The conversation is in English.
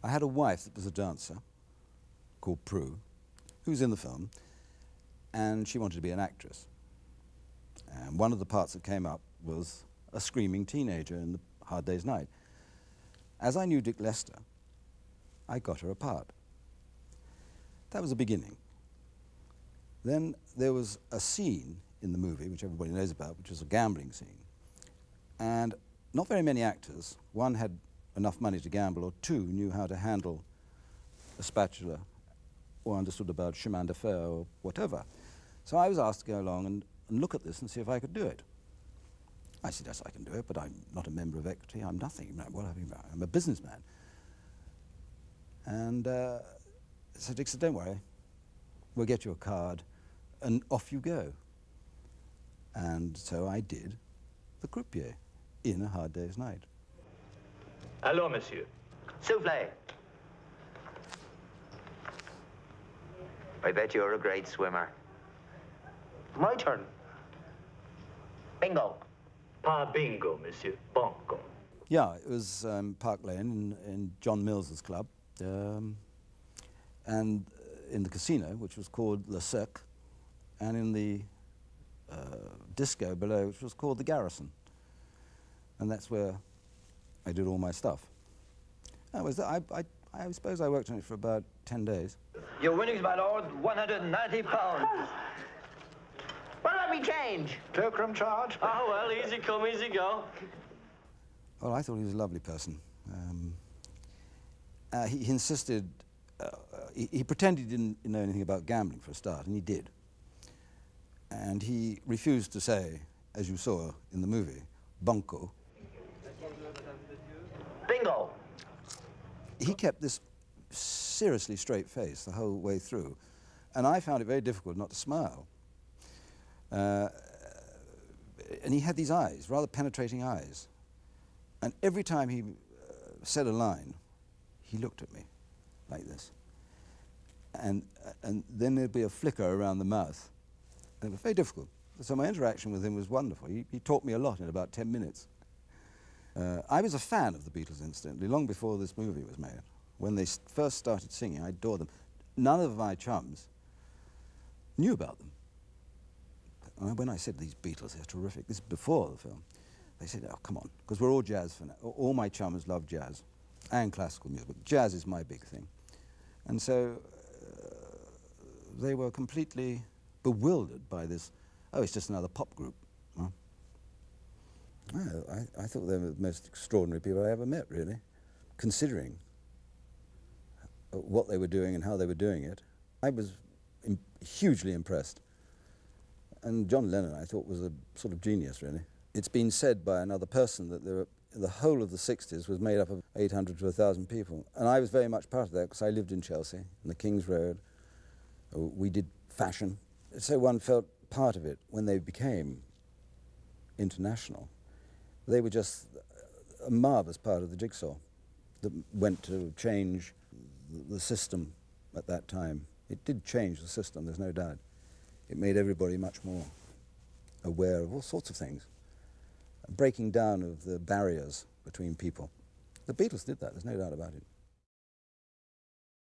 I had a wife that was a dancer called Prue, who's in the film, and she wanted to be an actress. And one of the parts that came up was a screaming teenager in the Hard Day's Night. As I knew Dick Lester, I got her a part. That was the beginning. Then there was a scene in the movie, which everybody knows about, which was a gambling scene. And not very many actors, one had enough money to gamble, or two knew how to handle a spatula, or understood about chemin de fer, or whatever. So I was asked to go along and look at this and see if I could do it. I said, yes, I can do it, but I'm not a member of equity, I'm nothing. I'm a businessman. And so Dick said, don't worry, we'll get you a card, and off you go. And so I did the croupier in A Hard Day's Night. Allô, monsieur. Souffle. I bet you're a great swimmer. My turn. Bingo. Pas bingo, monsieur. Banco. Yeah, it was Park Lane in John Mills's club, and in the casino, which was called Le Cirque, and in the disco below, which was called the Garrison. And that's where I did all my stuff. I suppose I worked on it for about 10 days. Your winnings, my lord, £190. What about me change? Cloakroom charge. Oh, well, easy come, easy go. Well, I thought he was a lovely person. He insisted, he pretended he didn't know anything about gambling for a start, and he did. And he refused to say, as you saw in the movie, banco. Bingo. He kept this seriously straight face the whole way through, and I found it very difficult not to smile. And he had these eyes, rather penetrating eyes. And every time he said a line, he looked at me like this. And then there'd be a flicker around the mouth. And it was very difficult. So my interaction with him was wonderful. He taught me a lot in about 10 minutes. I was a fan of the Beatles, incidentally, long before this movie was made. When they first started singing, I adored them. None of my chums knew about them. When I said these Beatles, they're terrific, this is before the film, they said, oh, come on, because we're all jazz fanatics. All my chums love jazz and classical music, but jazz is my big thing. And so they were completely bewildered by this, oh, it's just another pop group. Huh? I thought they were the most extraordinary people I ever met, really, considering what they were doing and how they were doing it. I was hugely impressed. And John Lennon, I thought, was a sort of genius, really. It's been said by another person that the whole of the 60s was made up of 800 to 1,000 people. And I was very much part of that, because I lived in Chelsea, in the King's Road. We did fashion. So one felt part of it when they became international. They were just a marvellous part of the jigsaw that went to change the system at that time. It did change the system, there's no doubt. It made everybody much more aware of all sorts of things. A breaking down of the barriers between people. The Beatles did that, there's no doubt about it.